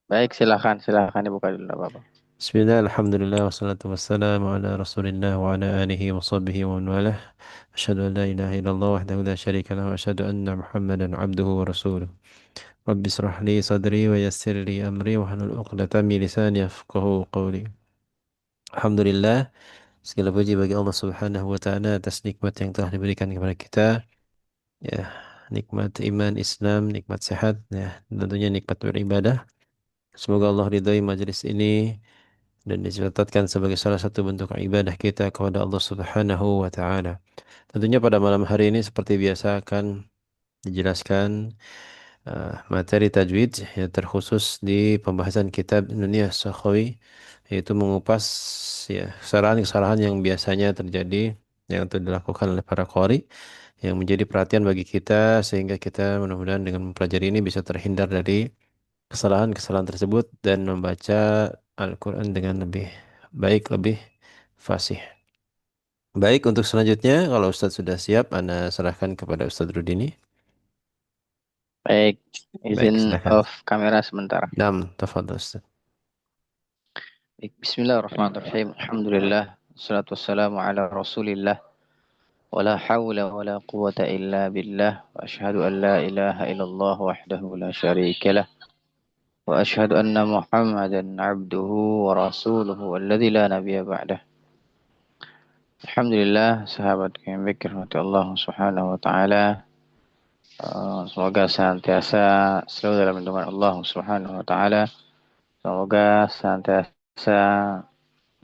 Baik, silakan dibuka dulu, nggak apa-apa. Bismillah, alhamdulillah, wassalatu wassalamu ala rasulillah wa ala alihi wa sahbihi wa man walah. Asyhadu an la ilaha illallah wahdahu la syarika lahu wa asyhadu anna Muhammadan abduhu wa rasuluh. Rabbi israh li sadri wa yassir li amri wa hlul 'uqdatam min lisani yafqahu qawli. Alhamdulillah, segala puji bagi Allah Subhanahu wa taala atas nikmat yang telah diberikan kepada kita. Ya, nikmat iman, Islam, nikmat sehat, ya, dan tentunya nikmat beribadah. Semoga Allah ridhai majelis ini dan dicatatkan sebagai salah satu bentuk ibadah kita kepada Allah Subhanahu wa taala. Tentunya pada malam hari ini seperti biasa akan dijelaskan materi tajwid yang terkhusus di pembahasan kitab Nunia Sakhawi, yaitu mengupas ya kesalahan-kesalahan yang biasanya terjadi yang itu dilakukan oleh para qari yang menjadi perhatian bagi kita sehingga kita mudah-mudahan dengan mempelajari ini bisa terhindar dari kesalahan-kesalahan tersebut dan membaca Al-Quran dengan lebih baik, lebih fasih. Baik, untuk selanjutnya, kalau Ustadz sudah siap, Anda serahkan kepada Ustadz Rudini. Baik, Baik, izin silakan. off kamera sebentar. Nam, tafadhol Ustadz. Baik, Bismillahirrahmanirrahim. Alhamdulillah. Wassalatu wassalamu ala rasulillah. Wa la hawla wa la quwata illa billah. Wa ashhadu an la ilaha illallah wahdahu la syarika lah. Wa ashhadu anna Muhammadan abduhu wa rasuluhu alladzi la nabiyya ba'dah. Alhamdulillah, sahabat yang baik rahmati Allah Subhanahu wa taala. Semoga senantiasa selalu dalam lindungan Allah Subhanahu wa taala. Semoga senantiasa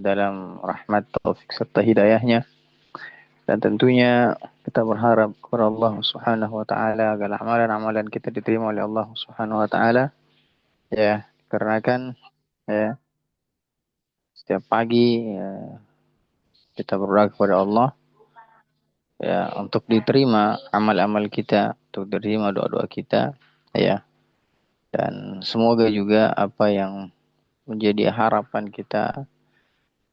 dalam rahmat taufik serta hidayahnya. Dan tentunya kita berharap kepada Allah Subhanahu wa taala agar amalan-amalan kita diterima oleh Allah Subhanahu wa taala. Ya, karena kan ya, setiap pagi ya, kita berdoa kepada Allah ya untuk diterima amal-amal kita, untuk diterima doa-doa kita ya. Dan semoga juga apa yang menjadi harapan kita,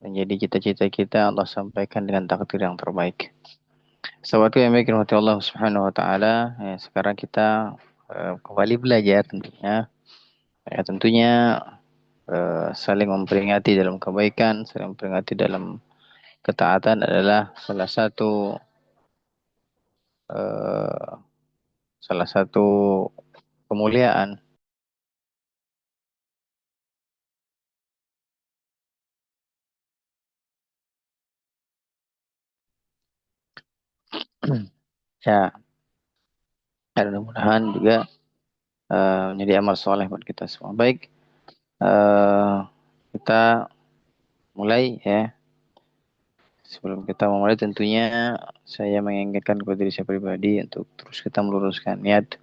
menjadi cita-cita kita Allah sampaikan dengan takdir yang terbaik. Sahabatku yang baik rahmati Allah Subhanahu wa taala, ya, sekarang kita kembali belajar tentunya. Ya, tentunya saling memperingati dalam kebaikan, saling memperingati dalam ketaatan adalah eh, salah satu kemuliaan. Ya, dan mudah-mudahan juga menjadi amal soleh buat kita semua. Baik, eh, kita mulai ya. Sebelum kita memulai tentunya saya mengingatkan kepada diri saya pribadi untuk terus kita meluruskan niat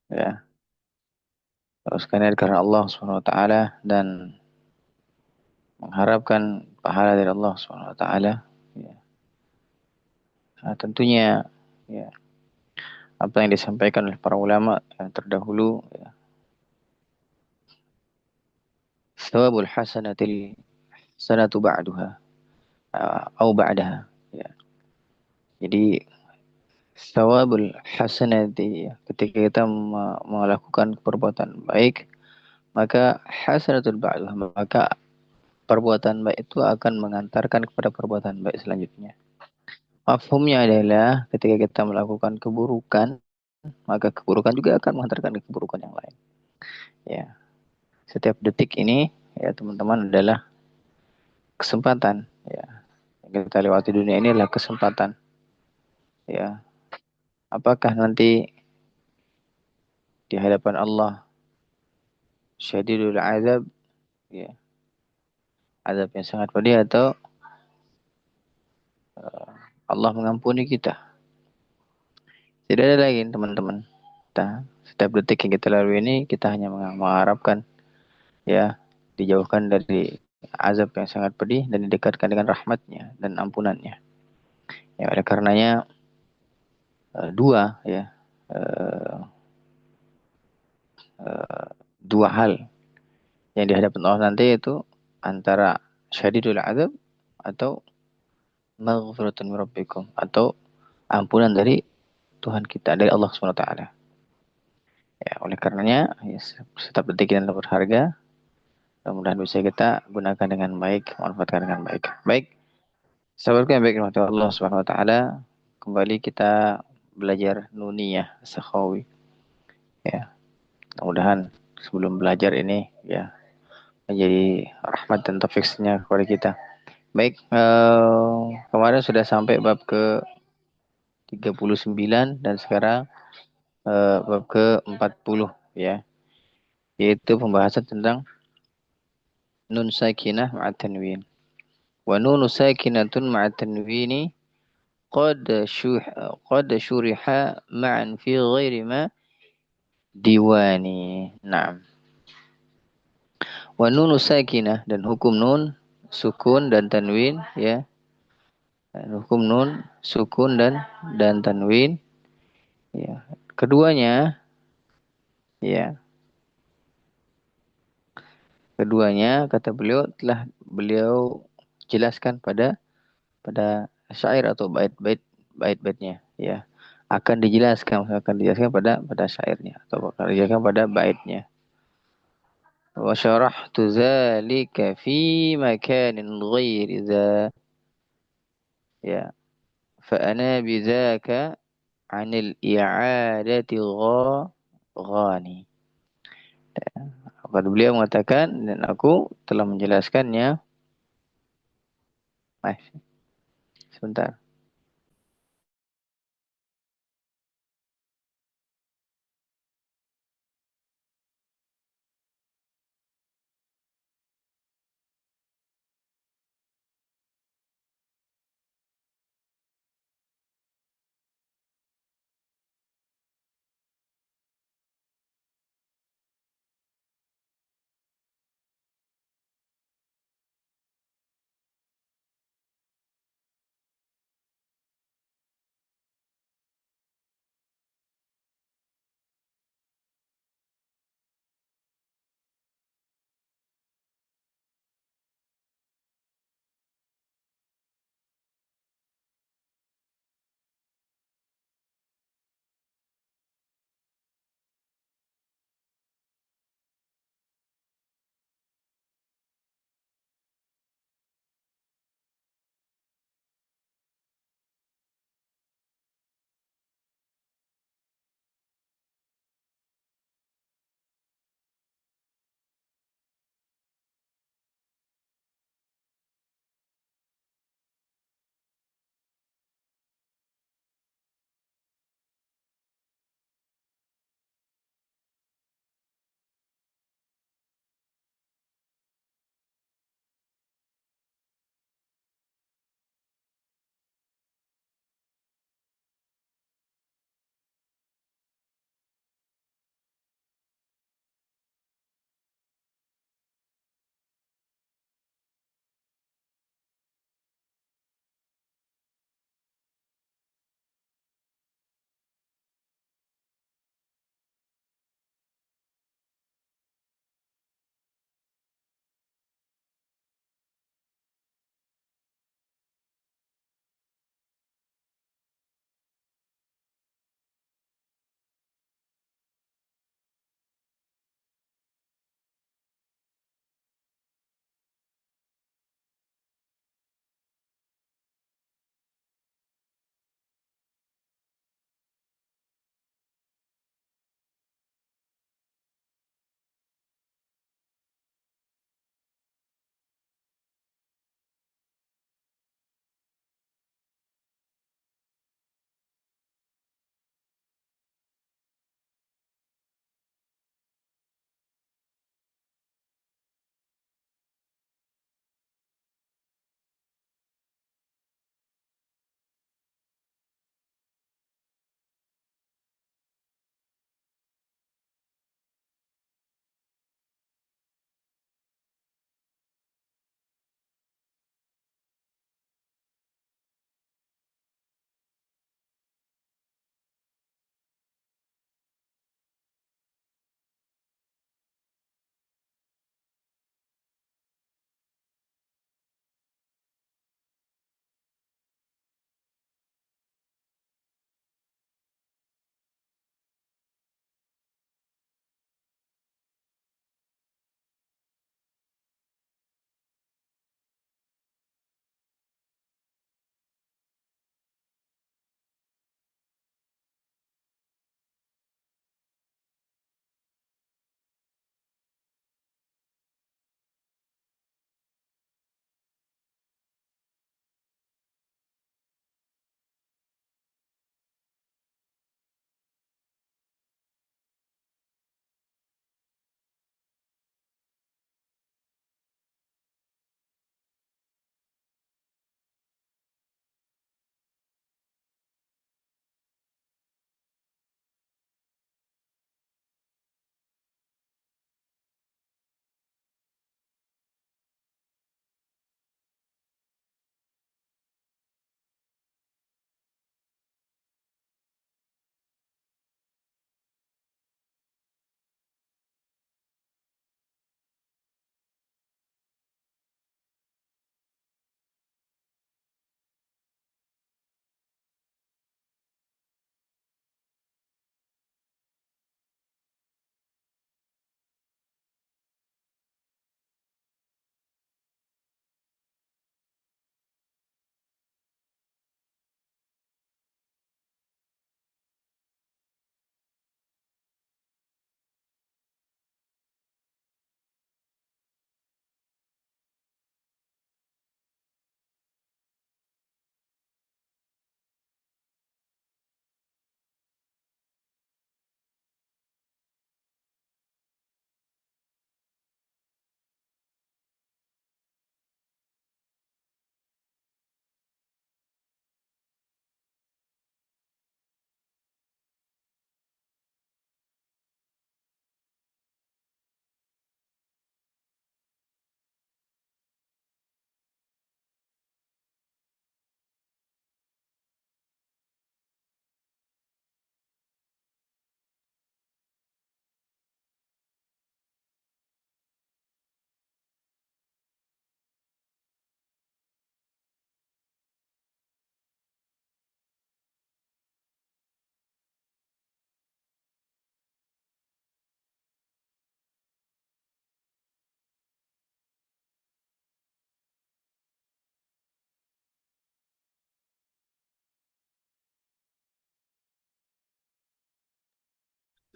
ya. Teruskan niat karena Allah Subhanahu wa taala dan mengharapkan pahala dari Allah Subhanahu wa taala ya. Nah, tentunya ya apa yang disampaikan oleh para ulama yang terdahulu ya. Thawabul hasanatil sanatu ba'duha au ba'daha ya. Jadi thawabul hasanati ketika kita melakukan perbuatan baik maka hasanatul ba'dah maka perbuatan baik itu akan mengantarkan kepada perbuatan baik selanjutnya. Mafhumnya adalah ketika kita melakukan keburukan maka keburukan juga akan mengantarkan ke keburukan yang lain. Ya, setiap detik ini ya teman-teman adalah kesempatan. Ya, yang kita lewati dunia ini adalah kesempatan. Ya, apakah nanti di hadapan Allah syadidul azab, ya, azab yang sangat pedih atau Allah mengampuni kita. Tidak ada lagi teman-teman. Kita setiap detik yang kita lalui ini kita hanya mengharapkan ya dijauhkan dari azab yang sangat pedih dan didekatkan dengan rahmatnya dan ampunannya. Ya oleh karenanya dua ya eh, eh, dua hal yang dihadapan Allah nanti itu antara syadidul azab atau maghfiratun min rabbikum atau ampunan dari Tuhan kita dari Allah Subhanahu wa taala. Ya, oleh karenanya, ya, setiap detik yang berharga. Mudah-mudahan bisa kita gunakan dengan baik, manfaatkan dengan baik. Baik, sahabatku yang baik rahmati Allah Subhanahu wa taala, kembali kita belajar nuniyah sakhawi. Ya, mudah-mudahan sebelum belajar ini ya menjadi rahmat dan taufiknya kepada kita. Baik, kemarin sudah sampai bab ke 39 dan sekarang bab ke 40 ya, yaitu pembahasan tentang nun sakinah ma'at tanwin. Wa nunu sakinatun ma'at tanwini qad syuh qad syuriha ma'an fi ghairi ma diwani. Naam. Wa nunu sakinah dan hukum nun sukun dan tanwin ya. Dan hukum nun sukun dan tanwin ya. Keduanya ya, keduanya kata beliau telah beliau jelaskan pada syair atau bait-baitnya ya. Akan dijelaskan pada syairnya atau akan dijelaskan pada baitnya. Wa syarahtu dzalika fi makanin ghairi dza ya. Fa ana bidzaka 'anil i'adati ghani. Kata beliau mengatakan dan aku telah menjelaskannya. Sebentar.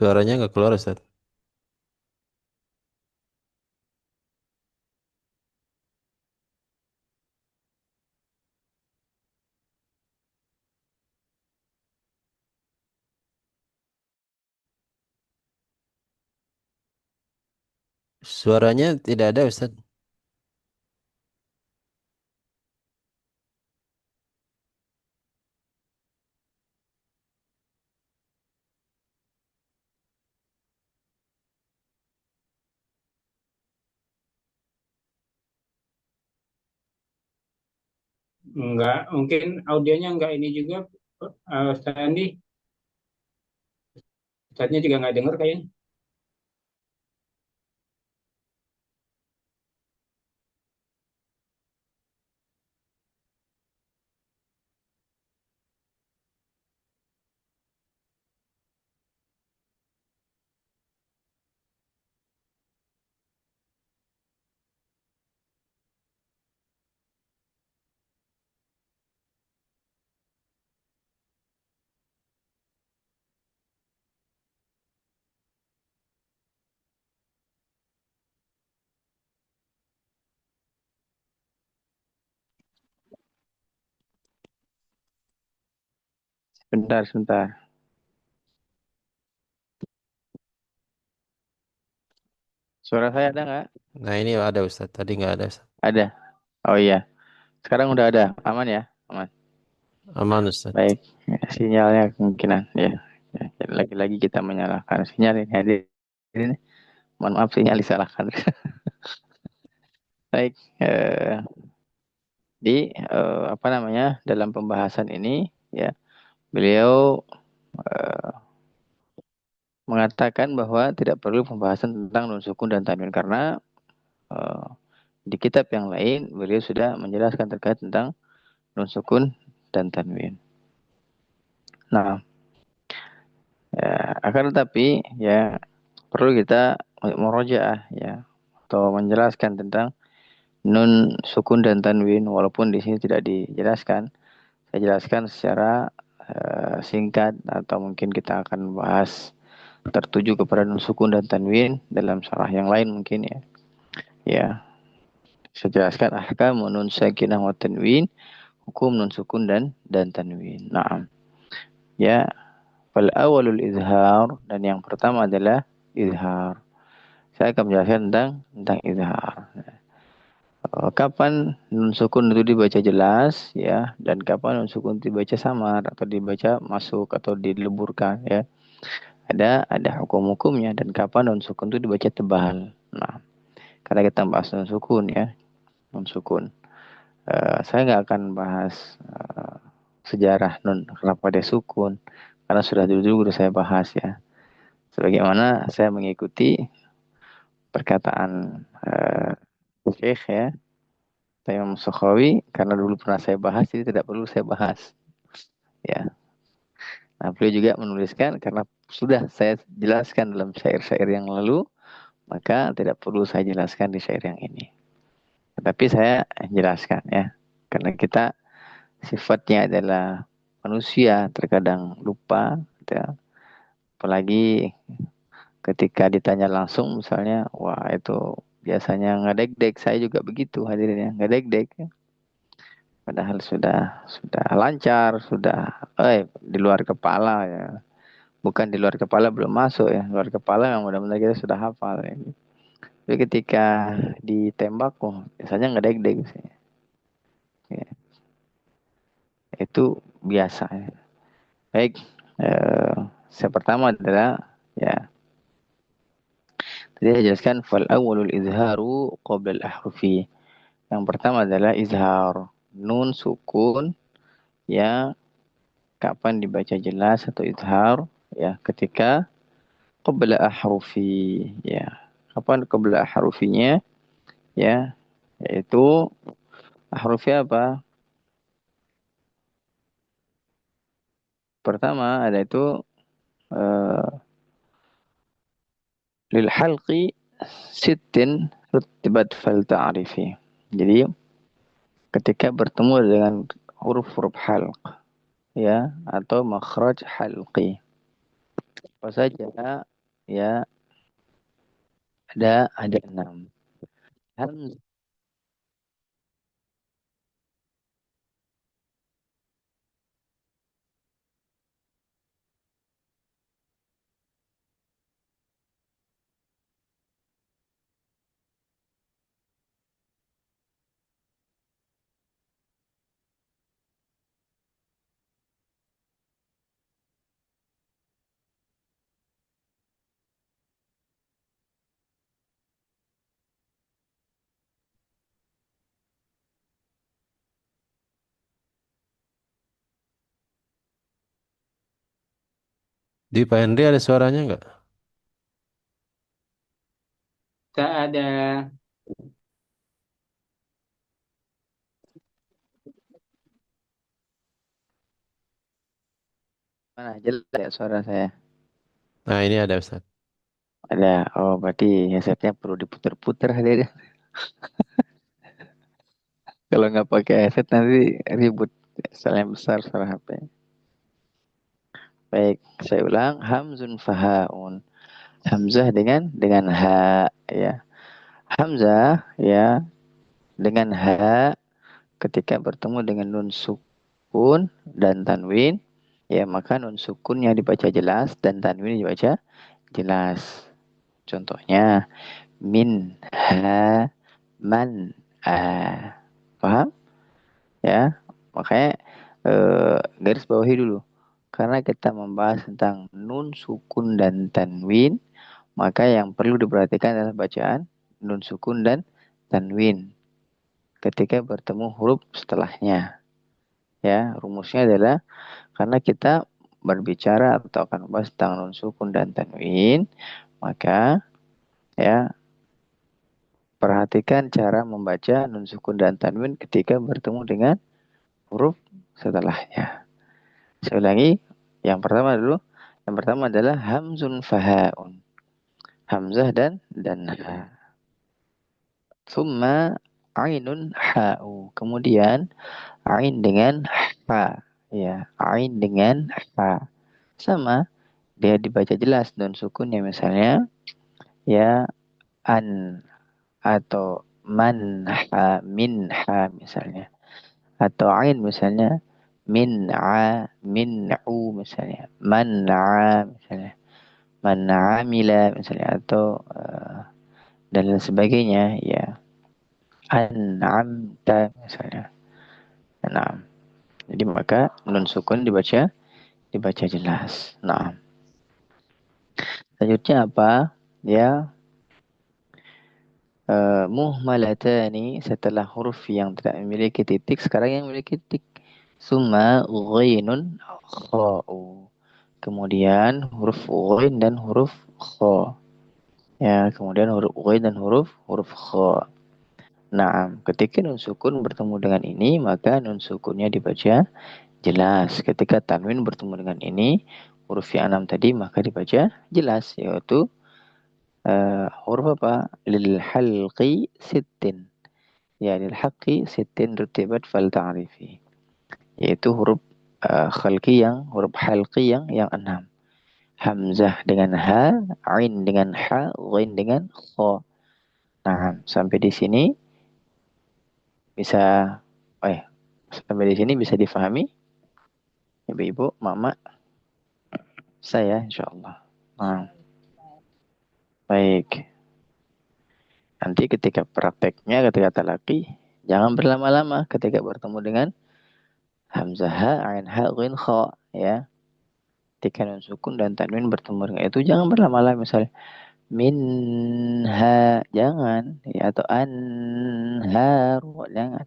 Suaranya nggak keluar Ustaz. Suaranya tidak ada Ustaz. Enggak, mungkin audionya enggak ini juga, Ustaz Andi. Ustaznya juga nggak dengar kayaknya. Sebentar, sebentar. Suara saya ada nggak? Nah ini ada Ustaz. Tadi nggak ada Ustaz. Ada. Oh iya. Sekarang udah ada. Aman ya? Aman. Aman Ustaz. Baik. Ya, sinyalnya kemungkinan. Ya. Ya, jadi lagi-lagi kita menyalahkan sinyal ini. Hadirin. Mohon maaf sinyal disalahkan. Baik. Apa namanya? Dalam pembahasan ini, ya, beliau mengatakan bahwa tidak perlu pembahasan tentang nun sukun dan tanwin karena eh, di kitab yang lain beliau sudah menjelaskan terkait tentang nun sukun dan tanwin. Nah, ya, akan tetapi ya perlu kita merojaah ya atau menjelaskan tentang nun sukun dan tanwin walaupun di sini tidak dijelaskan. Saya jelaskan secara singkat atau mungkin kita akan bahas tertuju kepada nun sukun dan tanwin dalam syarah yang lain mungkin ya. Ya, saya jelaskan ahkam nun sakinah wa tanwin, hukum nun sukun dan tanwin. Nah, ya, fal awalul izhar dan yang pertama adalah izhar. Saya akan menjelaskan tentang izhar. Kapan nun sukun itu dibaca jelas ya dan kapan nun sukun itu dibaca samar atau dibaca masuk atau dileburkan ya. Ada hukum-hukumnya dan kapan nun sukun itu dibaca tebal. Nah, karena kita bahas nun sukun ya, nun sukun. Saya nggak akan bahas sejarah nun kenapa dia sukun karena sudah dulu saya bahas ya. Sebagaimana saya mengikuti perkataan Syekh ya, Imam Sukhawi karena dulu pernah saya bahas jadi tidak perlu saya bahas ya. Nah, beliau juga menuliskan karena sudah saya jelaskan dalam syair-syair yang lalu, maka tidak perlu saya jelaskan di syair yang ini. Tetapi saya jelaskan ya, karena kita sifatnya adalah manusia terkadang lupa, ya. Apalagi ketika ditanya langsung misalnya, wah itu biasanya ngedek-dek, saya juga begitu hadirin ya, ngedek-dek. Padahal sudah lancar, sudah di luar kepala ya. Bukan di luar kepala belum masuk ya. Luar kepala yang mudah-mudahan kita sudah hafal ya. Tapi ketika ditembak, oh, biasanya ngedek-dek sih. Ya, itu biasa ya. Baik, eh, yang pertama adalah ya tadi saya jelaskan fal awwalul izharu qabla al ahrufi. Yang pertama adalah izhar nun sukun ya kapan dibaca jelas atau izhar ya ketika qabla ahrufi ya. Kapan qabla ahrufinya ya yaitu ahrufi apa? Pertama ada itu eh, lil halqi sittin rutibat fal ta'rifi. Jadi ketika bertemu dengan huruf-huruf halq ya atau makhraj halqi apa saja ya ada 6. Hamzah Di Pak Henry ada suaranya nggak? Tak ada. mana jelas ya suara saya? Nah, ini ada Ustaz. Ada. Oh, berarti headsetnya perlu diputer-puter hadir. Kalau nggak pakai headset nanti ribut. Soalnya besar suara HP. Baik, saya ulang. Hamzun fahaun. Hamzah dengan ha ya. Hamzah ya dengan ha ketika bertemu dengan nun sukun dan tanwin ya maka nun sukunnya dibaca jelas dan tanwin dibaca jelas. Contohnya min ha man a. Paham? Ya. Makanya garis bawahi dulu. Karena kita membahas tentang nun sukun dan tanwin, maka yang perlu diperhatikan adalah bacaan nun sukun dan tanwin ketika bertemu huruf setelahnya. Ya, rumusnya adalah karena kita berbicara atau akan membahas tentang nun sukun dan tanwin, maka ya perhatikan cara membaca nun sukun dan tanwin ketika bertemu dengan huruf setelahnya. Saya ulangi, yang pertama dulu. Yang pertama adalah hamzun fahaun. Hamzah dan ha. Thumma ainun ha'u. Kemudian ain dengan ha. Ya, ain dengan ha. Sama, dia dibaca jelas dan sukunnya misalnya ya an atau man ha min ha misalnya. Atau ain misalnya min a min u misalnya. Man a misalnya. Man amila misalnya atau dan lain sebagainya ya. An'amta misalnya. Nah, jadi maka nun sukun dibaca jelas. Nah, selanjutnya apa? Ya, muhmalatani setelah huruf yang tidak memiliki titik, sekarang yang memiliki titik. Summa ghainun kha'u. Kemudian huruf ghain dan huruf kha. Ya, kemudian huruf ghain dan huruf kha. Nah, ketika nun sukun bertemu dengan ini, maka nun sukunnya dibaca jelas. Ketika tanwin bertemu dengan ini, huruf yang 6 tadi, maka dibaca jelas, yaitu huruf apa? Lil halqi sittin. Ya, lil halqi sittin rutibat fal ta'rifi. Yaitu huruf huruf halqi yang 6. Hamzah dengan ha, ain dengan ha, ghain dengan kha. Nah, sampai di sini bisa sampai di sini bisa difahami ibu-ibu, mama, saya insyaallah. Nah, baik. Nanti ketika prakteknya ketika talaki jangan berlama-lama ketika bertemu dengan hamzah ha, ain ha, ghain kha ya. Ketika nun sukun dan tanwin bertemu dengan itu jangan berlama-lama misalnya minha jangan ya atau anhar jangan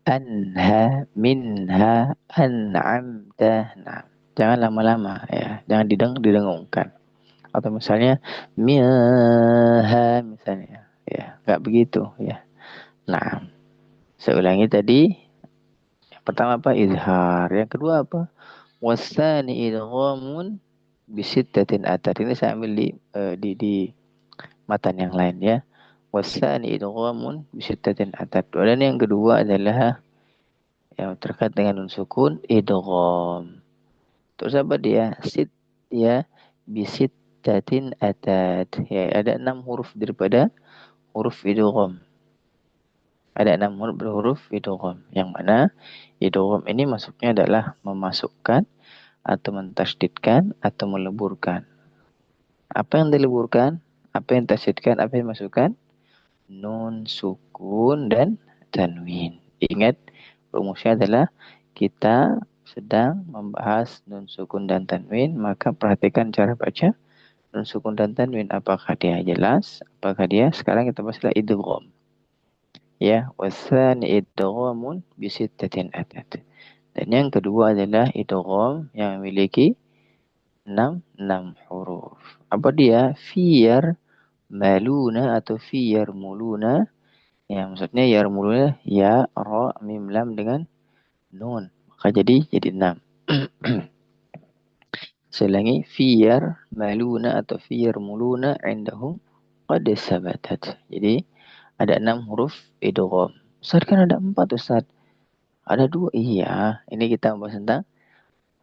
anha minha an'amta. Nah, jangan lama-lama ya, jangan didengungkan. Atau misalnya minha misalnya ya, nggak begitu ya. Nah, saya ulangi tadi, yang pertama apa? Izhar. Yang kedua apa? Wasani idghamun bisittatin atar. Ini saya ambil di matan yang lain ya. Wasani idghamun bisittatin atar. Dan yang kedua adalah yang terkait dengan nun sukun idgham. Terus apa dia? Sit ya, bisit sittatin atat. Ya, ada 6 huruf daripada huruf idgham. Ada 6 huruf idgham. Yang mana idgham ini maksudnya adalah memasukkan atau mentasydidkan atau meleburkan. Apa yang dileburkan? Apa yang tasydidkan? Apa yang dimasukkan? Nun, sukun, dan tanwin. Ingat, rumusnya adalah kita sedang membahas nun, sukun, dan tanwin, maka perhatikan cara baca nun, sukun, dan tanwin. Apakah dia jelas? Apakah dia? Sekarang kita bahaslah idgham. Ya, wasani idghamun bisittatin atat. Dan yang kedua adalah idgham yang memiliki 6 huruf. Apa dia? Fiyar maluna atau fiyar muluna. Ya, maksudnya yarmuluna ya, ra, mim, lam dengan nun. Maka jadi 6. Selangi fiyar maluna atau fiyar muluna indahum qad sabatat. Jadi ada 6 huruf idgham. Ustaz kan ada 4 Ustaz. Ada 2. Iya, ini kita bahas tentang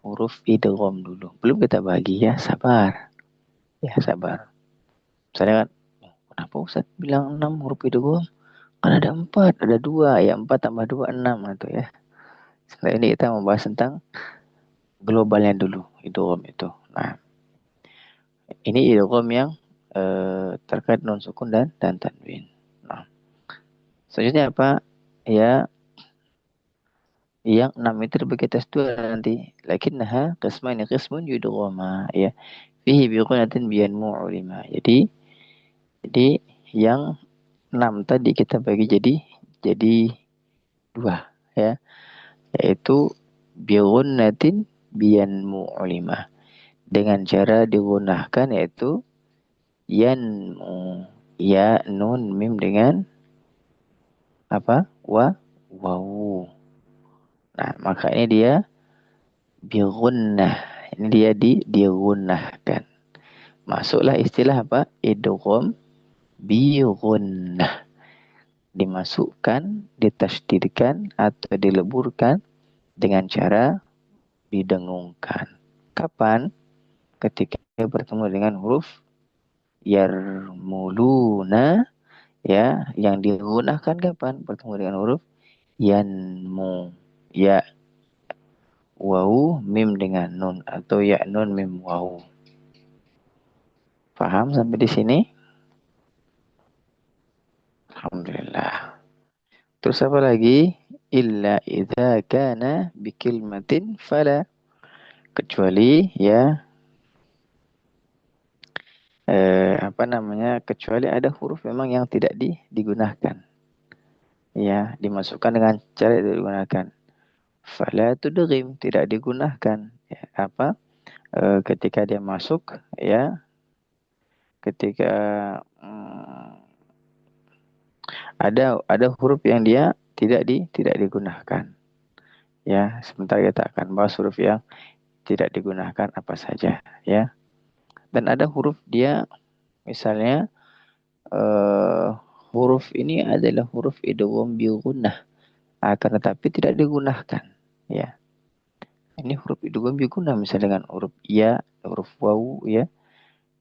huruf idgham dulu. Belum kita bagi ya, sabar. Ya, sabar. Misalnya kan, kenapa Ustaz bilang 6 huruf idgham? Kan ada 4, ada 2. Ya 4 tambah 2, 6 gitu ya. Setelah ini kita membahas tentang globalnya dulu, idgham itu. Nah, ini idgham yang terkait nun sukun dan tanwin. Nah, selanjutnya apa? Ya, yang 6 itu terbagi atas 2 nanti. Lakinnaha qismaini qismun yudghama. Ya. Fihi biqunatin biyanmu ulima. Jadi yang 6 tadi kita bagi jadi 2 ya. Yaitu biqunatin biyanmu ulima. Dengan cara digunakan yaitu yanmu, ya, nun, mim dengan apa? Wawu. Nah, maka ini dia bigunnah. Ini dia digunnahkan. Masuklah istilah apa? Idgham bigunnah. Dimasukkan, ditasydidkan atau dileburkan dengan cara didengungkan. Kapan? Ketika bertemu dengan huruf yarmuluna, ya, yang digunakan kapan? Bertemu dengan huruf yanmu, ya, wawu, mim dengan nun atau ya, nun, mim, wawu. Paham sampai di sini? Alhamdulillah. Terus apa lagi? Illa idza kana bikilmatin fala. Kecuali ya kecuali ada huruf memang yang tidak digunakan. Ya, dimasukkan dengan cara yang digunakan. Fala tudghim, tidak digunakan. Ya, ketika dia masuk, ya, ketika ada huruf yang dia tidak digunakan. Ya, sebentar kita akan bahas huruf yang tidak digunakan apa saja, ya. Dan ada huruf dia misalnya huruf ini adalah huruf idgham bi gunnah, akan tetapi tidak digunakan, ya. Ini huruf idgham bi gunnah misalnya dengan huruf ya, huruf wawu, ya.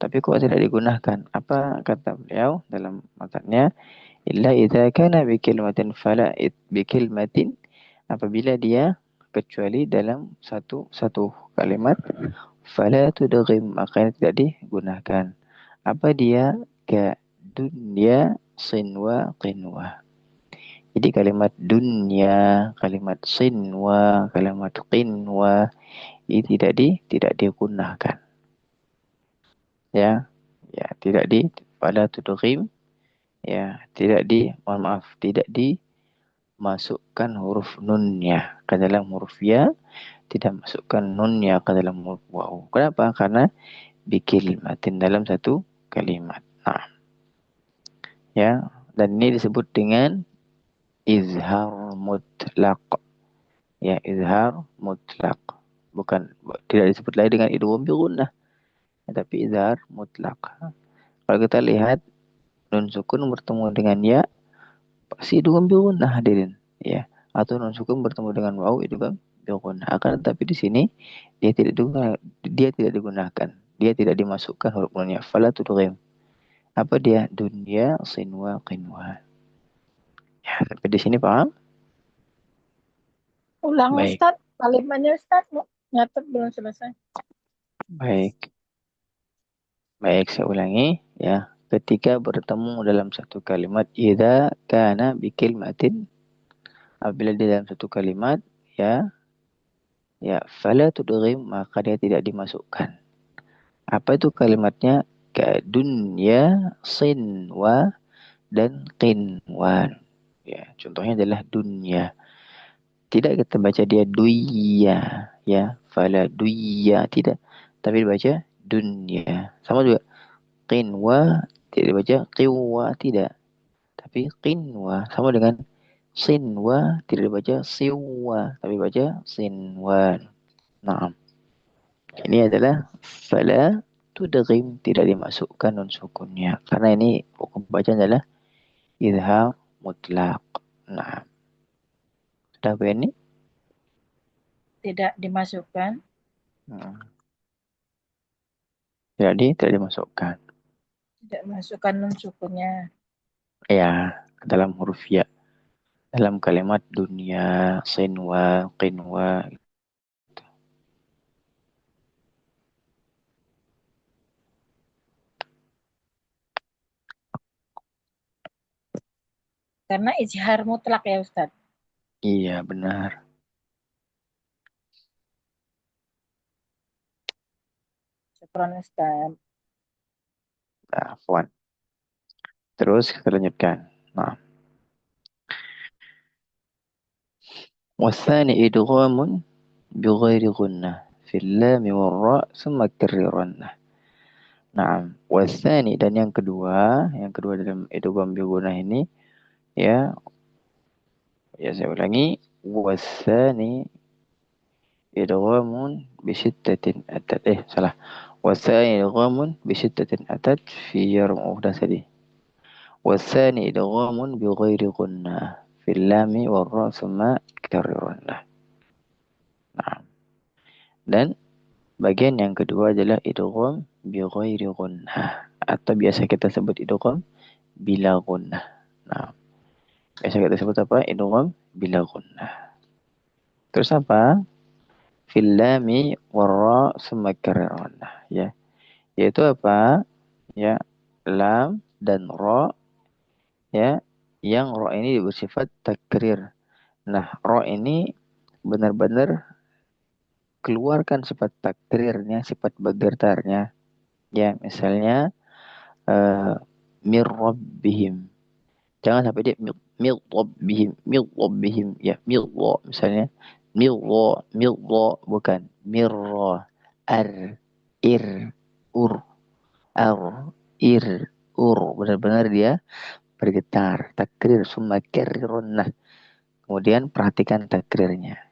Tapi kok tidak digunakan? Apa kata beliau dalam matanya? Illa idza kana bi kalimatin fala bi kalimatin, apabila dia kecuali dalam satu kalimat fala tudghim, maka tidak digunakan. Apa dia? Ka dunya sinwa qinwa. Jadi kalimat dunya, kalimat sinwa, kalimat qinwa ini tidak digunakan. Ya. Ya, fala tudghim, ya, tidak dimasukkan huruf nunnya ke dalam huruf ya, tidak masukkan nunnya ke dalam huruf wawu. Kenapa? Karena bikilmatin, dalam satu kalimat. Nah, ya, dan ini disebut dengan izhar mutlak. Ya, izhar mutlak. Bukan, tidak disebut lagi dengan idgham bi gunnah, tapi izhar mutlak. Kalau kita lihat nun sukun bertemu dengan ya, pasti idgham bi gunnah, hadirin, ya. Atau nun sukun bertemu dengan wawu, idgham bi gunnah. Akan tetapi di sini dia tidak digunakan. dia tidak dimasukkan huruf nunnya. Fala tudghim. Apa dia? Dunya, sinwa, qinwa. Ya, sampai di sini paham? Ulang Baik, Ustaz, kalimatnya Ustaz, nyatet belum selesai. baik. Baik, saya ulangi ya. Ketika bertemu dalam satu kalimat, idza kana bi kalimatin, apabila di dalam satu kalimat, ya, ya, fala tudghim, maka dia tidak dimasukkan. Apa itu kalimatnya? Ka dunya, sinwa, dan qinwan. Ya, contohnya adalah dunya. Tidak kita baca dia duya, ya, fala duya, tidak. Tapi dibaca dunya. Sama juga qinwa, tidak dibaca qiwa, tidak. Tapi qinwa. Sama dengan sinwa, tidak dibaca siwa, tapi baca sinwan. Nah, ini adalah fala tudghim, tidak dimasukkan nun sukunnya. Karena ini hukum bacaan adalah idhar mutlak. Nah, sudah apa ini? Tidak dimasukkan. Hmm. Jadi tidak dimasukkan. Tidak masukkan nun sukunnya. Ya, ke dalam huruf ya. Dalam kalimat dunia, sinwa, qinwa. Karena izhar mutlak ya Ustaz. Iya, benar. Syukran Ustaz. Nah, afwan. Terus kita lanjutkan. Nah, والثاني إدغام بغير غنة في اللام والراء ثم كررنه. Nah, wasani dan yang kedua dalam idgham bi gunnah ini ya, ya saya ulangi, wasani idghamun bi syiddatin atat, salah. Wasani idghamun bi syiddatin atat fi udah tadi. Wasani idghamun bi ghairi gunnah fil lami war ra thumma karrirunlah. Nah, dan bagian yang kedua adalah idgham bi ghairi gunnah atau biasa kita sebut idgham bila gunnah. Nah, biasa kita sebut apa? Idgham bila gunnah. Terus apa? Fil lami war ra thumma karrirunlah, ya. Yaitu apa? Ya, lam dan ra, ya, yang ra ini bersifat takrir. Nah, ra ini benar-benar keluarkan sifat takrirnya, sifat bergetarnya. Ya, misalnya mir rabbihim. Jangan sampai dia mir rabbihim, mir rabbihim, ya, mir misalnya mir mir bukan mir ar ir ur ar ir ur, benar-benar dia bergetar, takrir, summa kerrirun. Nah, kemudian perhatikan takrirnya.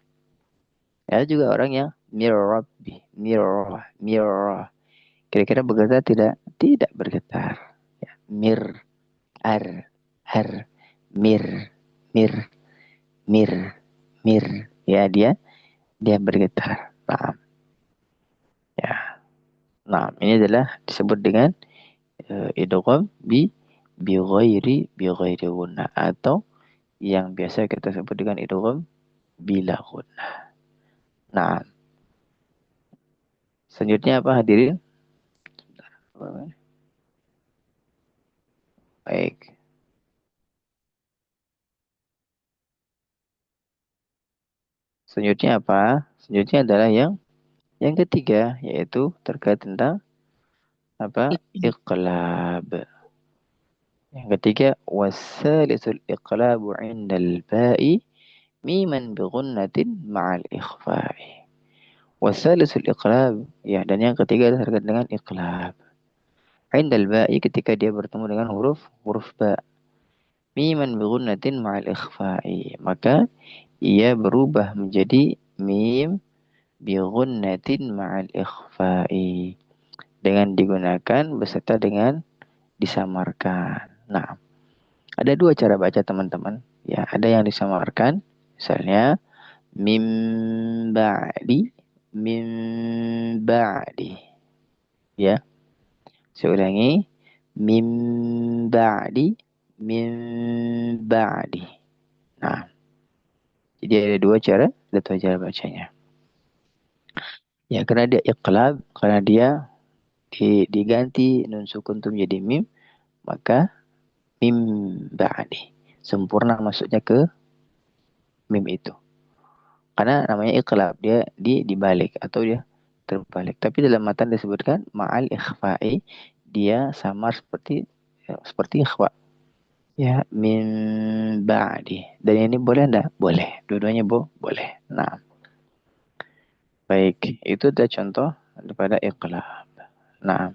Ada juga orang yang mir rabbi, mir, kira-kira bergetar tidak? Tidak bergetar. Ya, mir, ar, mir, mir, mir, mir. Ya, dia bergetar. Nah, ya. Nah, ini adalah disebut dengan idgham bi ghairi gunnah, atau yang biasa kita sebut dengan idgham bila gunnah. Nah, selanjutnya apa hadirin? Baik. Selanjutnya apa? Selanjutnya adalah yang ketiga, yaitu terkait tentang apa? Iqlab. Yang ketiga, wasalisul iqlabu indal ba'i miman bighunnatin ma'al ikhfa'i. Wasalisul iqlab, ya, dan yang ketiga adalah terkait dengan iqlab. Indal ba'i, ketika dia bertemu dengan huruf ba. Miman bighunnatin ma'al ikhfa'i. Maka ia berubah menjadi mim bighunnatin ma'al ikhfa'i, dengan digunakan beserta dengan disamarkan. Nah, ada dua cara baca teman-teman. Ya, ada yang disamarkan, misalnya mim ba'di, mim ba'di. Ya, saya ulangi. Min ba'di, min ba'di. Nah, jadi ada dua cara bacanya. Ya, karena dia iqlab, karena dia diganti nun sukun itu menjadi mim, maka mim ba'di. Sempurna masuknya ke mim itu. Karena namanya iqlab, dia dibalik atau dia terbalik. Tapi dalam matan disebutkan ma'al ikhfa'i, dia samar seperti ikhfa. Ya, min ba'di. Dan ini boleh enggak? Boleh. Dua-duanya boleh. Nah, baik. Itu adalah contoh daripada iqlab. Nah,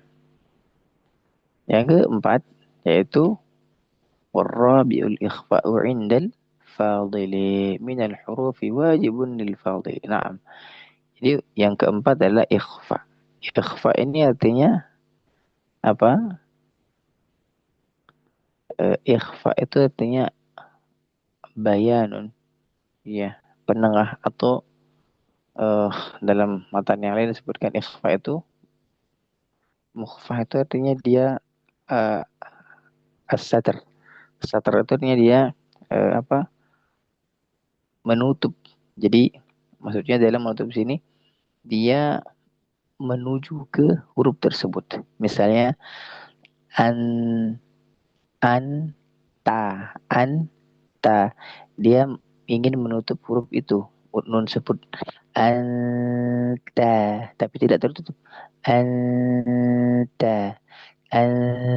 yang keempat yaitu warrabi'ul ikhfa'u 'indal fadili minal hurufi wajibun lil fadili. Nah, jadi yang keempat adalah ikhfa. Ikhfa ini artinya apa? Ikhfa itu artinya bayanun, ya, penengah atau eh, dalam matan yang lain disebutkan ikhfa itu mukhfa itu artinya dia uh, as-satr. Satr itu artinya dia apa? Menutup. Jadi maksudnya dalam menutup sini dia menuju ke huruf tersebut. Misalnya an an an ta, dia ingin menutup huruf itu, nun sebut anta, tapi tidak tertutup. Anta, anta.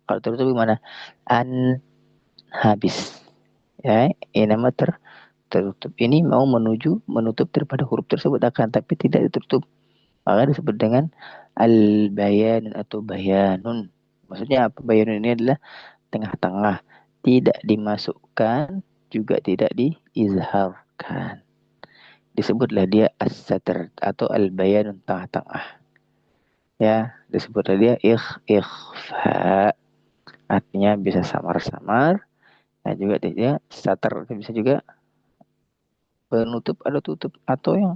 Kalau tertutup gimana? An, habis. Ya, ini nama tertutup. Ini mau menutup daripada huruf tersebut akan tapi tidak ditutup. Maka disebut dengan al-bayan atau bayanun. Maksudnya apa? Bayanun ini adalah tengah-tengah, tidak dimasukkan juga tidak diizharkan. Disebutlah dia as-satr atau al-bayan tengah-tengah. Ya, disebutlah dia ikhfa. Artinya bisa samar-samar dan juga dia satr bisa juga penutup ada tutup atau yang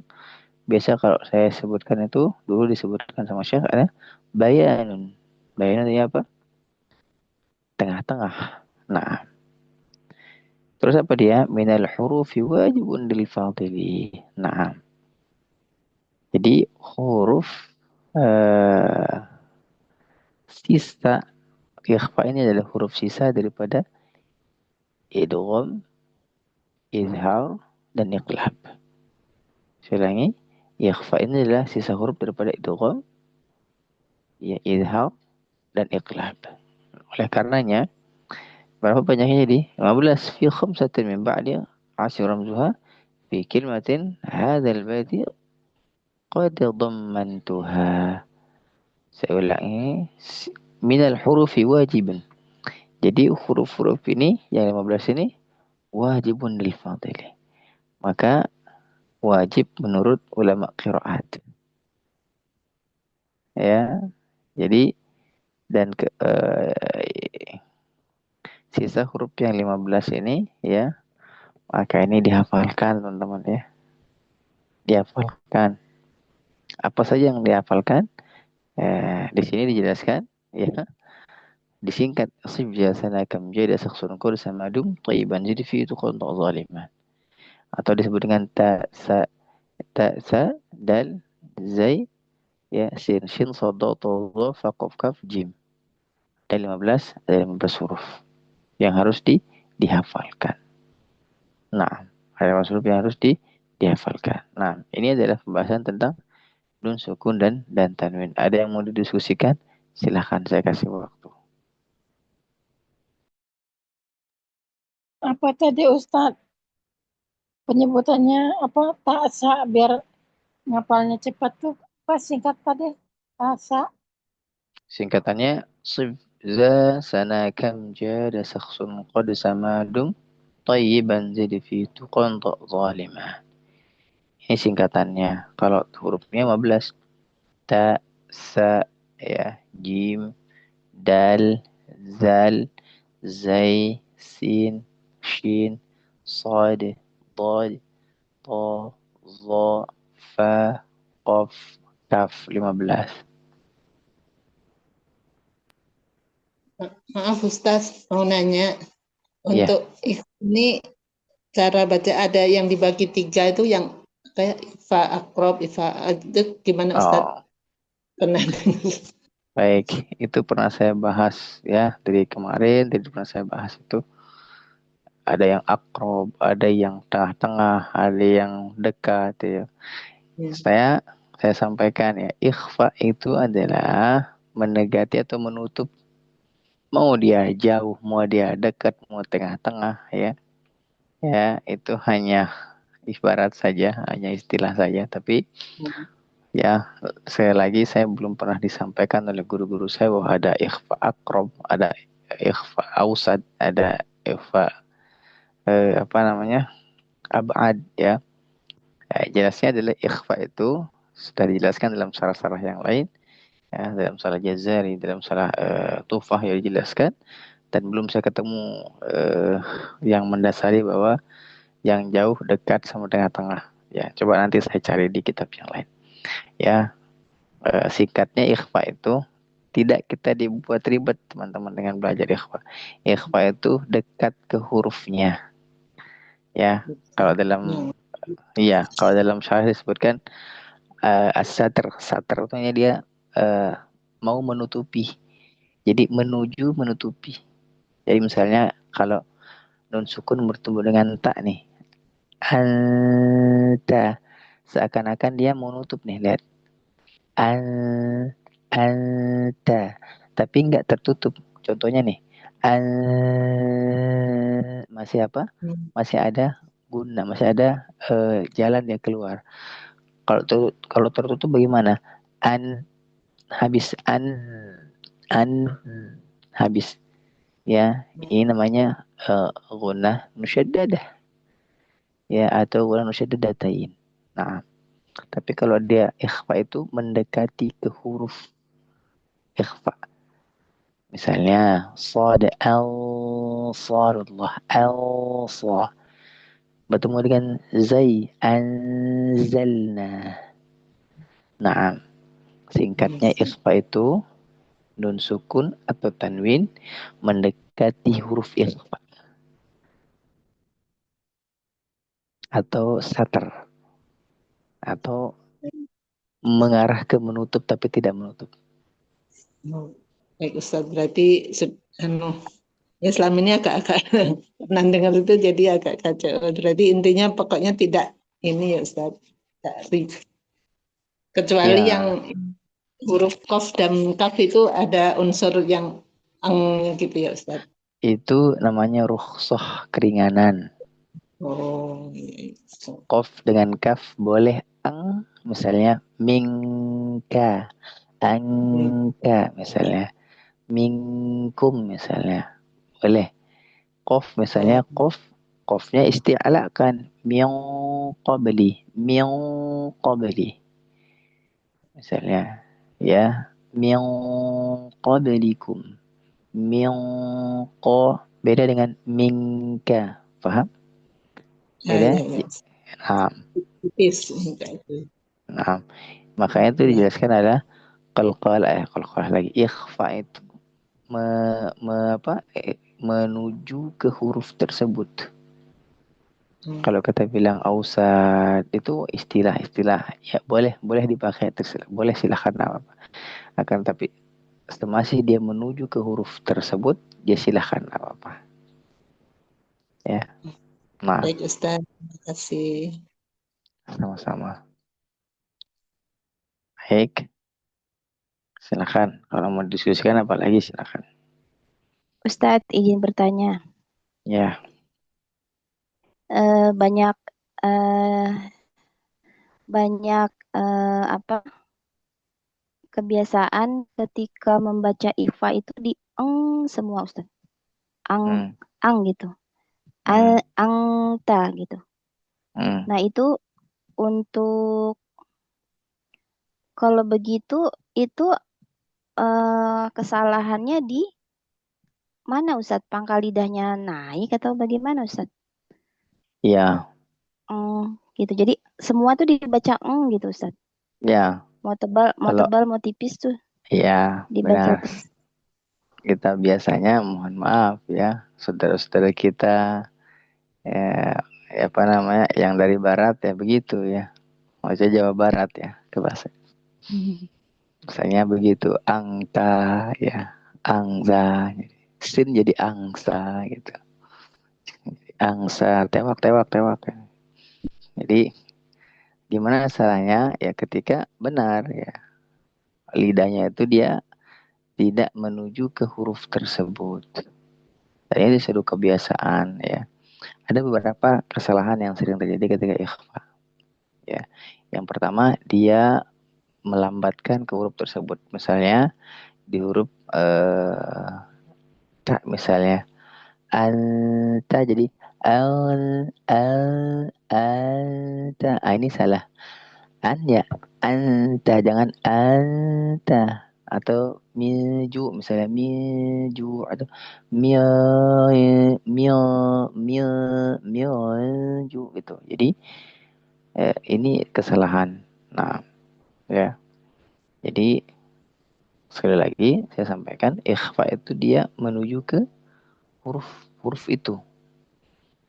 biasa kalau saya sebutkan itu dulu disebutkan sama Syekh ada bayanun. Bayanun artinya apa? Tengah-tengah. Nah, terus apa dia? Minal hurufi wajibun lil fadili. Nah, jadi huruf eh, sisa ikhfa ini adalah huruf sisa daripada idgham, izhar, dan iqlab. Saya ulangi, ikhfa ini adalah sisa huruf daripada idgham, ya, izhar, dan iqlab. Oleh karenanya, berapa banyaknya jadi? 15 fi khamsatin min ba'di asyur ramzuha fi kalimatin hadzal baiti qad dhammantuha. Saya ulangi, minal hurufi wajibun. Jadi huruf-huruf ini, yang 15 ini, wajibun lil fadili. Maka wajib menurut ulama qiraat. Ya, jadi dan sisa huruf yang 15 ini, ya, maka ini dihafalkan teman-teman ya. Dihafalkan. Apa saja yang dihafalkan? Di sini dijelaskan, ya. Disingkat sibja sanakam jadi saksun qul samadum thayyiban jadi fi itu qanta zaliman. Atau disebut dengan ta sa dal zai, ya, sin shin sad dha ta fa qaf kaf jim. Ada 15 huruf yang harus dihafalkan. Nah, ada 15 huruf yang harus dihafalkan. Nah, ini adalah pembahasan tentang nun sukun dan tanwin. Ada yang mau didiskusikan? Silahkan, saya kasih waktu. Apa tadi Ustadz penyebutannya apa ta'sa biar ngapalnya cepat tuh apa singkat tadi ta'sa Singkatannya za sana kam jada sakhsun qad samadum tayyiban zid fi tuqan zalimah. Ini singkatannya. Kalau hurufnya 15. Ta, sa, ya, jim, dal, zal, zai, sin, shin, sad, dad, ta, za, fa, qaf, Kaf 15. Maaf Ustaz, mau nanya. Iya. Untuk ini cara baca ada yang dibagi 3 itu yang kayak ifa akrob, ifa itu gimana Ustaz? Oh, Pernah dengar? baik. Itu pernah saya bahas ya dari kemarin. Tadi pernah saya bahas itu. Ada yang akrob, ada yang tengah-tengah, ada yang dekat. Ya. Ya. Saya sampaikan ya, ikhfa itu adalah mendekati atau menutup. Mau dia jauh, mau dia dekat, mau tengah-tengah ya. Ya, itu hanya ibarat saja, hanya istilah saja. Tapi ya, sekali lagi saya belum pernah disampaikan oleh guru-guru saya bahwa ada ikhfa akrob, ada ikhfa ausad, ada ikhfa abad ya. Jelasnya adalah ikhfa itu sudah dijelaskan dalam sarah-sarah yang lain, ya, dalam salah Jazari, dalam salah Tufah ya dijelaskan, dan belum saya ketemu yang mendasari bahwa yang jauh, dekat, sama tengah-tengah. Ya, coba nanti saya cari di kitab yang lain. Ya, singkatnya ikhfa itu tidak kita dibuat ribet teman-teman dengan belajar ikhfa. Ikhfa itu dekat ke hurufnya. Ya, kalau dalam syarah disebutkan as-satr. Satr itu dia mau menutupi. Jadi menutupi. Jadi misalnya kalau nun sukun bertemu dengan ta nih. Anta. Seakan-akan dia mau nutup nih, lihat. Anta. Tapi nggak tertutup. Contohnya nih. Masih apa? Masih ada guna, masih ada jalan yang keluar. Kalau tertutup bagaimana? Habis habis ya, ini namanya guna musyaddadah ya, atau guna musyaddadatain. Nah, tapi kalau dia ikhfa itu mendekati ke huruf ikhfa. Misalnya sad al-sadullah al-sa bertemu dengan zai anzalna. Nah, singkatnya ikhfa itu nun sukun atau tanwin mendekati huruf ikhfa atau satar atau mengarah ke menutup tapi tidak menutup. Baik Ustaz, berarti ya selama ini agak-agak pernah dengar itu jadi agak kacau. Berarti intinya pokoknya tidak ini ya Ustaz. Kecuali Ya, yang huruf qaf dan kaf itu ada unsur yang gitu ya Ustaz. itu namanya rukhsah, keringanan. Oh, Qaf dengan kaf boleh misalnya mingka, angka misalnya, minkum misalnya. Boleh. Qaf misalnya qafnya isti'alakan min qabli. Misalnya ya, min qablikum. Beda dengan minka. Paham? Beda? Nah, nah, makanya itu dijelaskan adalah qalqalah lagi. Ikhfa itu menuju ke huruf tersebut. Kalau kita bilang ausad itu istilah-istilah ya, boleh dipakai, terserah, boleh, silakan apa. Akan tapi masih dia menuju ke huruf tersebut, dia silahkan apa-apa. Ya. Nah, baik Ustaz, terima kasih. sama-sama. Baik. Silakan. Kalau mau diskusikan apa lagi silakan. Ustadz, izin bertanya. Ya. Banyak kebiasaan ketika membaca ikhfa itu di semua Ustadz. Ang gitu. Angta gitu. Nah, itu untuk kalau begitu itu kesalahannya di mana Ustadz? Pangkal lidahnya naik atau bagaimana Ustadz? Iya. Gitu. Jadi semua tuh dibaca gitu Ustadz. Ya. Mau Kalau tebal, mau tipis tuh ya dibaca benar, tuh. kita biasanya mohon maaf ya, saudara-saudara kita ya, apa namanya yang dari barat ya begitu ya. Maksudnya Jawa Barat ya ke bahasa. Misalnya begitu, angta ya, angza, sin jadi angsa gitu. Angsa, tewak, tewak, tewak. Ya. Jadi gimana salahnya ya ketika benar ya lidahnya itu dia tidak menuju ke huruf tersebut. Dan ini sudah kebiasaan ya. Ada beberapa kesalahan yang sering terjadi ketika ikhfa. Ya, yang pertama dia melambatkan ke huruf tersebut. Misalnya di huruf ta misalnya alta jadi alta. Ah, ini salah. An ya anta jangan anta atau miju misalnya miju atau mio mio mio mio gitu. Jadi ini kesalahan. Nah, ya. Jadi sekali lagi saya sampaikan ikhfa itu dia menuju ke huruf itu.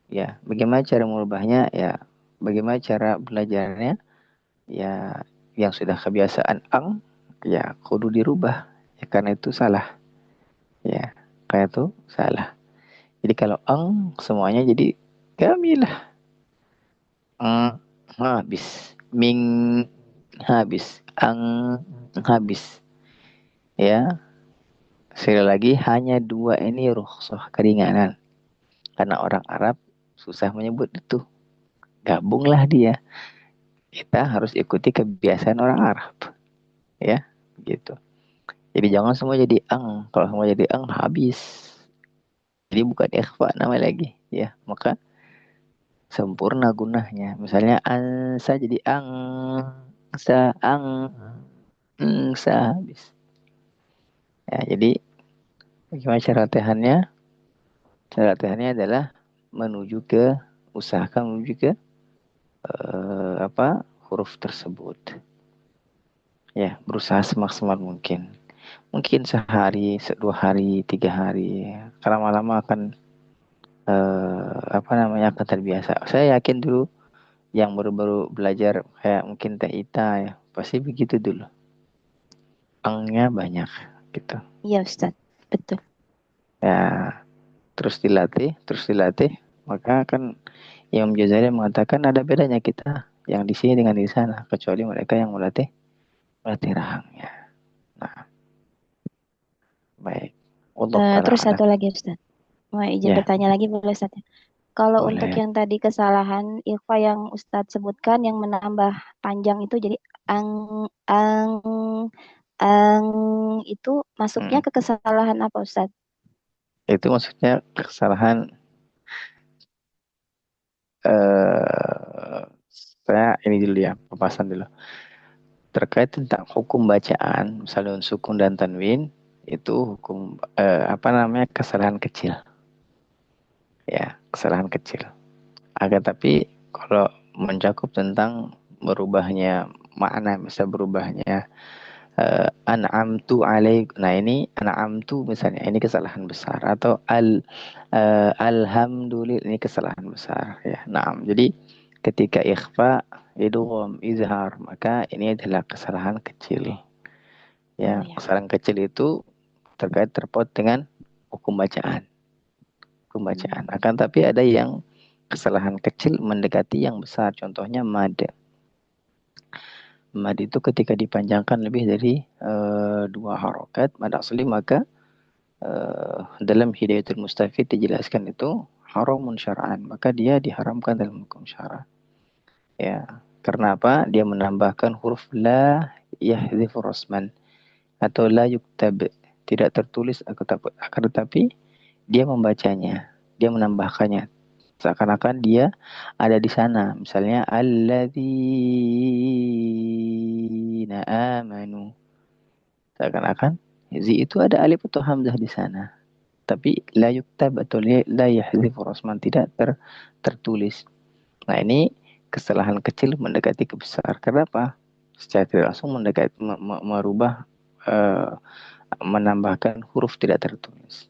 Ya, bagaimana cara merubahnya? Ya, bagaimana cara belajarnya? Ya, yang sudah kebiasaan ang, ya kudu dirubah. Ya, karena itu salah. Ya, karena itu salah. Jadi kalau ang semuanya jadi kamilah. Ang habis, ming habis, ang habis. Ya, sekali lagi hanya dua ini rukhsah keringanan. Karena orang Arab susah menyebut itu. Gabunglah dia. Kita harus ikuti kebiasaan orang Arab. Ya, gitu. Jadi jangan semua jadi ang. Kalau semua jadi ang habis. Jadi bukan ikhfa namanya lagi. Ya, maka sempurna gunahnya. Misalnya ansa jadi ang. Sa ang. Sa habis. Ya, jadi bagaimana cara latihannya? Cara latihannya adalah menuju ke usahakan menuju ke huruf tersebut. Ya, berusaha semaksimal mungkin. Mungkin sehari, 2 hari, 3 hari. Karena lama-lama akan akan terbiasa. Saya yakin dulu yang baru-baru belajar kayak mungkin Teh Ita ya, pasti begitu dulu. Angnya banyak gitu. Iya Ustaz, betul. Ya, terus dilatih, maka kan Imam Ghazali mengatakan ada bedanya kita yang di sini dengan di sana, kecuali mereka yang melatih rahangnya. Nah, baik. Terus satu lagi Ustaz. Mau izin Ya. bertanya lagi boleh Ustaz? Kalau Boleh. untuk yang tadi kesalahan ikhfa yang Ustadz sebutkan yang menambah panjang itu jadi ang itu masuknya ke kesalahan apa Ustadz? Itu maksudnya kesalahan saya ini dulu ya, pembahasan dulu. Terkait tentang hukum bacaan, misalnya sukun dan tanwin, itu hukum kesalahan kecil. Ya, kesalahan kecil. Akan tapi kalau mencakup tentang berubahnya makna, misal berubahnya an'amtu alaik. Nah, ini an'amtu misalnya, ini kesalahan besar atau alhamdulillah ini kesalahan besar ya. Nah, jadi ketika ikhfa, idgham, izhar, maka ini adalah kesalahan kecil. Ya, kesalahan kecil itu terpaut dengan hukum bacaan. Akan tapi ada yang kesalahan kecil mendekati yang besar. Contohnya mad. Mad itu ketika dipanjangkan lebih dari 2 harokat mad asli, maka dalam Hidayatul Mustafid dijelaskan itu haramun syara'an, maka dia diharamkan dalam hukum syara. Ya, karena apa? Dia menambahkan huruf la yahdzifu rasman atau la yuktab, tidak tertulis akan tetapi dia membacanya, dia menambahkannya seakan-akan dia ada di sana. Misalnya alladzina amanu, seakan-akan zi itu ada alif atau hamzah di sana, tapi la yuktab atau la yahdzifu rasman, tidak tertulis. Nah, ini kesalahan kecil mendekati kebesar. Kenapa? secara tidak langsung merubah menambahkan huruf tidak tertulis.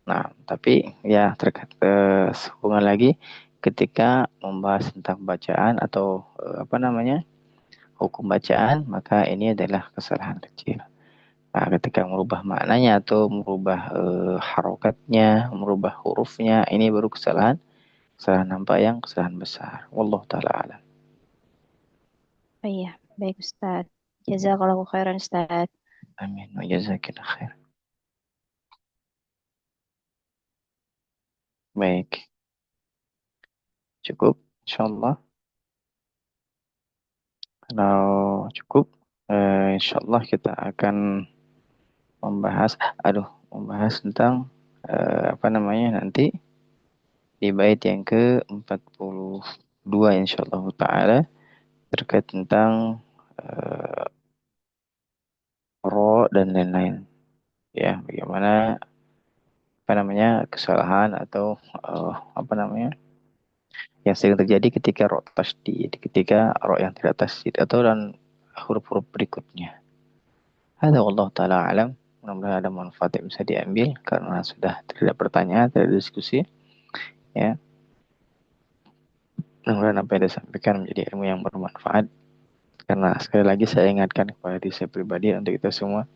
Nah, tapi ya terkait hubungan lagi ketika membahas tentang bacaan atau hukum bacaan, maka ini adalah kesalahan kecil. Nah, ketika merubah maknanya atau merubah harokatnya, merubah hurufnya, ini baru kesalahan nampak yang kesalahan besar. Wallahu taala alam. Oh iya, baik Ustaz. Jazakallahu khairan Ustaz. Amin wa jazakillah khair. Baik, cukup insyaallah. Kalau cukup, insyaallah kita akan membahas tentang nanti di bait yang ke-42 insyaallah taala terkait tentang ro dan lain-lain. Ya, bagaimana kesalahan atau yang sering terjadi ketika ro tasdid, ketika ro yang tidak tasdid atau dan huruf-huruf berikutnya. Ada Allah taala alam. Mudah-mudahan ada manfaat yang bisa diambil karena sudah tidak pertanyaan, tidak diskusi. Ya, mudah-mudahan apa yang disampaikan menjadi ilmu yang bermanfaat. Karena sekali lagi saya ingatkan kepada diri saya pribadi untuk kita semua.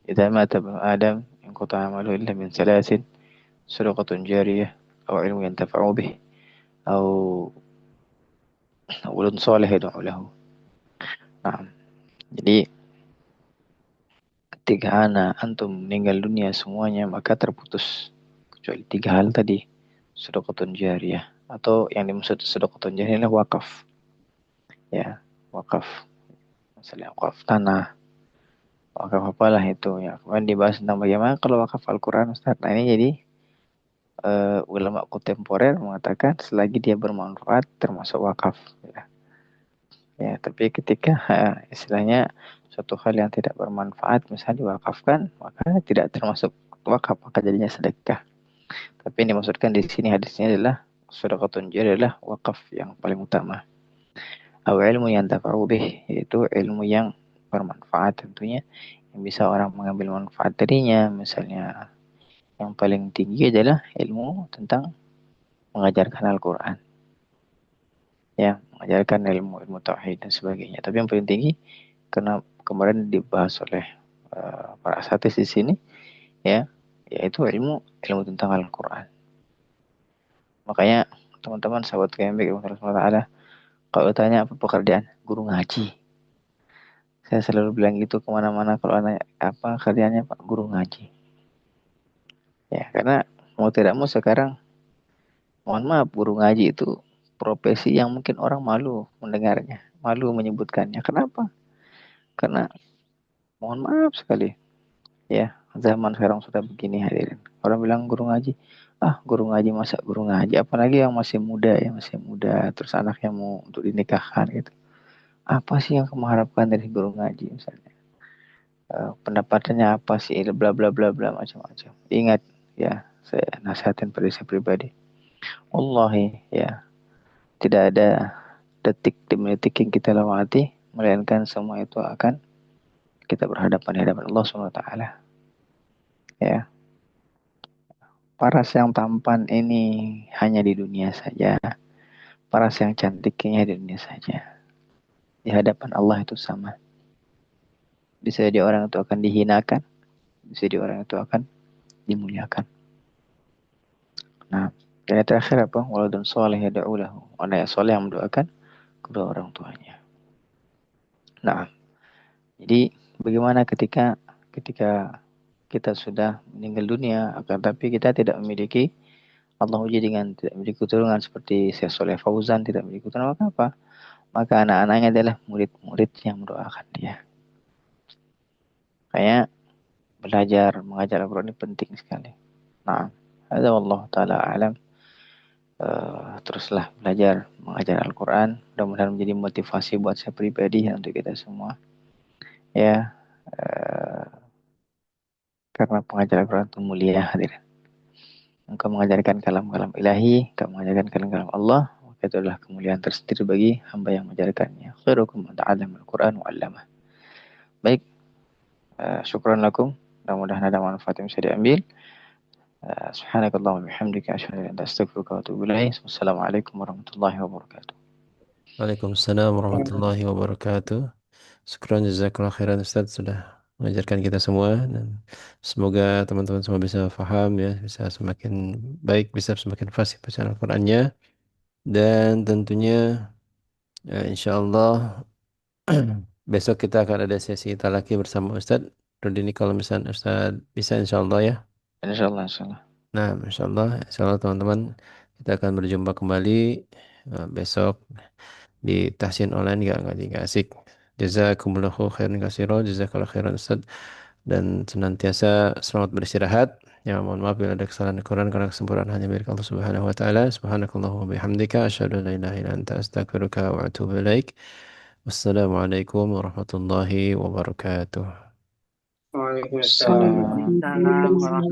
Idza mata ibnu Adam in qata'a amaluhu illa min salasin sadaqatun jariyah aw ilmu yantafa'u bih aw waladun salih yad'u lahu. Nah, jadi ketika antum meninggal dunia semuanya maka terputus kecuali 3 hal tadi. Sedekatun jariyah atau yang dimaksud sedekatun jariyah adalah wakaf. Ya, wakaf. Misalnya wakaf tanah, wakaf apalah itu ya. Kemudian dibahas tentang bagaimana kalau wakaf Al-Qur'an Ustaz. Nah, ini jadi ulama kontemporer mengatakan selagi dia bermanfaat termasuk wakaf. Ya, tapi ketika istilahnya suatu hal yang tidak bermanfaat misalnya diwakafkan, maka tidak termasuk wakaf, maka jadinya sedekah. Tapi yang dimaksudkan di sini hadisnya adalah sedekatun jariyah adalah wakaf yang paling utama. Aw ilmu yang tafa'u bih, yaitu ilmu yang bermanfaat tentunya, yang bisa orang mengambil manfaat darinya. Misalnya yang paling tinggi adalah ilmu tentang mengajarkan Al-Quran. Ya, mengajarkan ilmu tauhid dan sebagainya. Tapi yang paling tinggi karena kemarin dibahas oleh para asatidz di sini, ya, yaitu ilmu tentang Al-Quran. Makanya teman-teman sahabat KMB Allah, kalau tanya apa pekerjaan, guru ngaji. Saya selalu bilang gitu kemana-mana kalau nanya apa kerjanya Pak, guru ngaji. Ya, karena mau tidak mau sekarang, mohon maaf, guru ngaji itu profesi yang mungkin orang malu mendengarnya, malu menyebutkannya. Kenapa? Karena mohon maaf sekali, ya, zaman sekarang sudah begini hadirin. Orang bilang guru ngaji, guru ngaji masa guru ngaji, apalagi yang masih muda terus anaknya mau untuk dinikahkan gitu. Apa sih yang kamu harapkan dari guru ngaji misalnya? Pendapatannya apa sih? Bla bla bla bla macam-macam. Ingat ya, saya nasihatin pada saya pribadi. Wallahi ya, tidak ada detik demi detik yang kita lewati melainkan semua itu akan kita berhadapan di hadapan Allah Subhanahu wa taala. Ya. Paras yang tampan ini hanya di dunia saja. Paras yang cantiknya di dunia saja. Di hadapan Allah itu sama. Bisa jadi orang itu akan dihinakan, bisa jadi orang itu akan dimuliakan. Nah, dan yang terakhir apa? Waladun soleh yad'u lahu. Anak yang soleh yang mendoakan kedua orang tuanya. Nah, jadi bagaimana ketika kita sudah meninggal dunia, akan tapi kita tidak memiliki, Allah uji dengan tidak memiliki keturunan seperti Syekh Soleh Fauzan, tidak memiliki keturunan, maka apa? Maka anak-anaknya adalah murid-murid yang mendoakan dia. Kayak belajar mengajar Al-Quran ini penting sekali. Nah, ada Allah Ta'ala alam. Teruslah belajar mengajar Al-Quran. Mudah-mudahan menjadi motivasi buat saya pribadi dan untuk kita semua. Ya, karena pengajar Al-Quran itu mulia hadirin. Engkau mengajarkan kalam-kalam ilahi, engkau mengajarkan kalam-kalam Allah, maka itu adalah kemuliaan tersendiri bagi hamba yang mengajarkannya. khairukum man ta'allama al-Qur'an wa 'allama. Baik, syukran lakum. Mudah-mudahan ada manfaat yang bisa diambil. Subhanakallahumma wa bihamdika asyhadu an la ilaha illa anta astaghfiruka wa atubu ilaik. Wassalamualaikum warahmatullahi wabarakatuh. Waalaikumsalam warahmatullahi wabarakatuh. Syukran jazakallah khairan Ustaz sudah mengajarkan kita semua, dan semoga teman-teman semua bisa paham ya, bisa semakin baik, bisa semakin fasih baca Al-Qur'annya, dan tentunya insya Allah besok kita akan ada sesi talaki bersama Ustaz Rudini, kalau misalnya Ustaz bisa insya Allah ya. Insyaallah, insyaallah. Nah, insya Allah teman-teman, kita akan berjumpa kembali besok di tahsin online, nggak asik. Jazakumullahu khairan katsira, jazakallahu khairan Ustaz, dan senantiasa selamat beristirahat. Ya, mohon maaf bila ada kesalahan Quran, karena kesempurnaan hanya milik Allah Subhanahu wa taala. Subhanakallahumma wa bihamdika asyhadu an la ilaha illa anta astaghfiruka wa atubu ilaik. Wassalamualaikum warahmatullahi wabarakatuh. Waalaikumsalam. Waalaikumsalam. Waalaikumsalam warahmatullahi